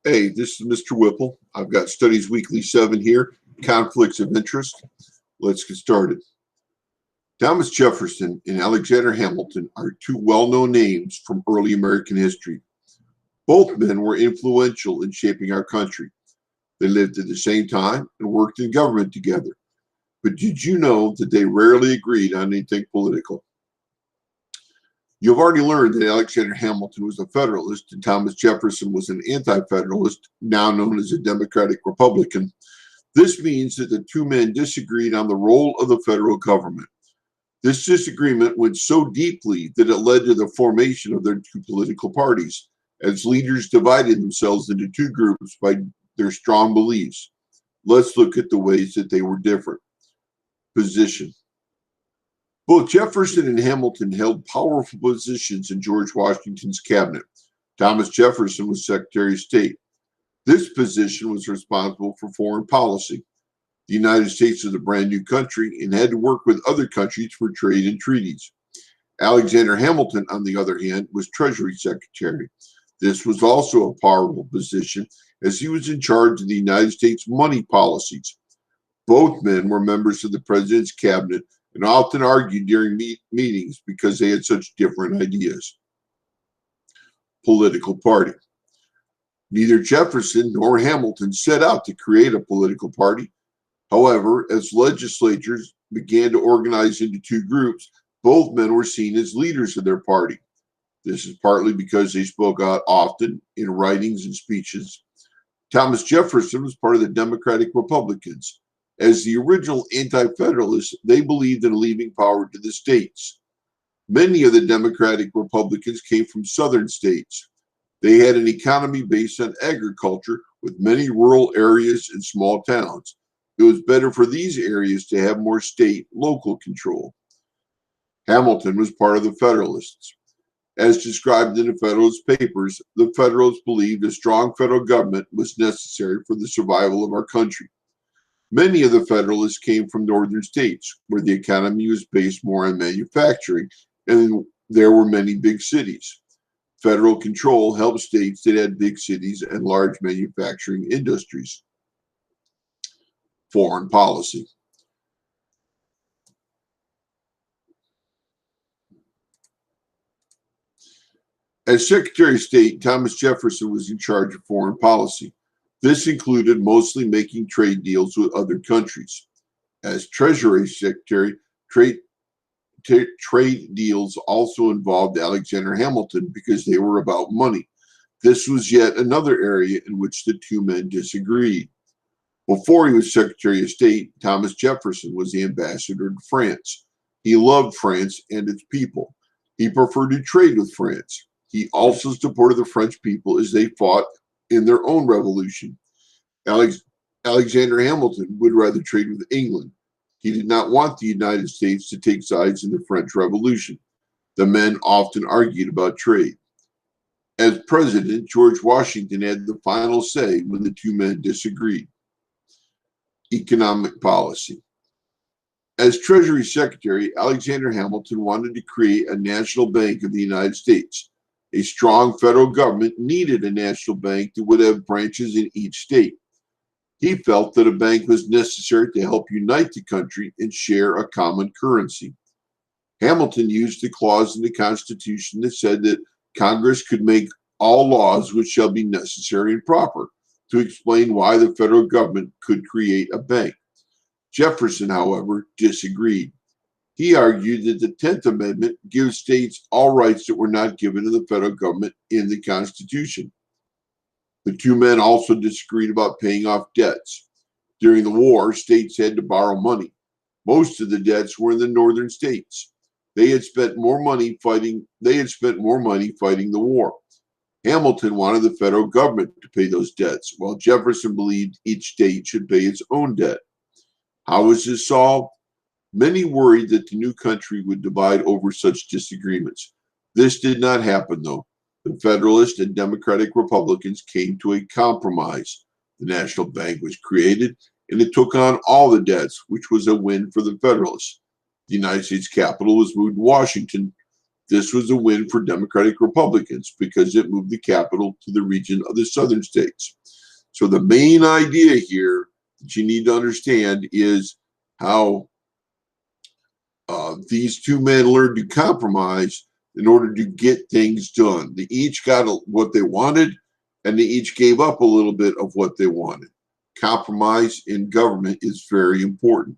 Hey, this is Mr. Whipple. I've got Studies Weekly 7 here, Conflicts of Interest. Let's get started. Thomas Jefferson and Alexander Hamilton are two well-known names from early American history. Both men were influential in shaping our country. They lived at the same time and worked in government together. But did you know that they rarely agreed on anything political? You've already learned that Alexander Hamilton was a Federalist and Thomas Jefferson was an anti-Federalist, now known as a Democratic Republican. This means that the two men disagreed on the role of the federal government. This disagreement went so deeply that it led to the formation of their two political parties, as leaders divided themselves into two groups by their strong beliefs. Let's look at the ways that they were different. Position. Both Jefferson and Hamilton held powerful positions in George Washington's cabinet. Thomas Jefferson was Secretary of State. This position was responsible for foreign policy. The United States was a brand new country and had to work with other countries for trade and treaties. Alexander Hamilton, on the other hand, was Treasury Secretary. This was also a powerful position as he was in charge of the United States money policies. Both men were members of the president's cabinet and often argued during meetings because they had such different ideas. Political party. Neither Jefferson nor Hamilton set out to create a political party. However, as legislatures began to organize into two groups, both men were seen as leaders of their party. This is partly because they spoke out often in writings and speeches. Thomas Jefferson was part of the Democratic Republicans. As the original anti-federalists, they believed in leaving power to the states. Many of the Democratic Republicans came from southern states. They had an economy based on agriculture with many rural areas and small towns. It was better for these areas to have more state local control. Hamilton was part of the Federalists. As described in the Federalist Papers, the Federalists believed a strong federal government was necessary for the survival of our country. Many of the Federalists came from northern states, where the economy was based more on manufacturing, and there were many big cities. Federal control helped states that had big cities and large manufacturing industries. Foreign policy. As Secretary of State, Thomas Jefferson was in charge of foreign policy. This included mostly making trade deals with other countries. As Treasury Secretary, trade deals also involved Alexander Hamilton because they were about money. This was yet another area in which the two men disagreed. Before he was Secretary of State, Thomas Jefferson was the ambassador to France. He loved France and its people. He preferred to trade with France. He also supported the French people as they fought in their own revolution. Alexander Hamilton would rather trade with England. He did not want the United States to take sides in the French Revolution. The men often argued about trade. As president, George Washington had the final say when the two men disagreed. Economic policy. As Treasury Secretary, Alexander Hamilton wanted to create a national bank of the United States. A strong federal government needed a national bank that would have branches in each state. He felt that a bank was necessary to help unite the country and share a common currency. Hamilton used a clause in the Constitution that said that Congress could make all laws which shall be necessary and proper to explain why the federal government could create a bank. Jefferson, however, disagreed. He argued that the 10th Amendment gives states all rights that were not given to the federal government in the Constitution. The two men also disagreed about paying off debts. During the war, states had to borrow money. Most of the debts were in the northern states. They had spent more money fighting the war. Hamilton wanted the federal government to pay those debts, while Jefferson believed each state should pay its own debt. How was this solved? Many worried that the new country would divide over such disagreements. This did not happen, though. The Federalist and Democratic Republicans came to a compromise. The National Bank was created, and it took on all the debts, which was a win for the Federalists. The United States capital was moved to Washington. this was a win for Democratic Republicans because it moved the capital to the region of the southern states. So the main idea here that you need to understand is how these two men learned to compromise in order to get things done. They each got what they wanted, and they each gave up a little bit of what they wanted. Compromise in government is very important.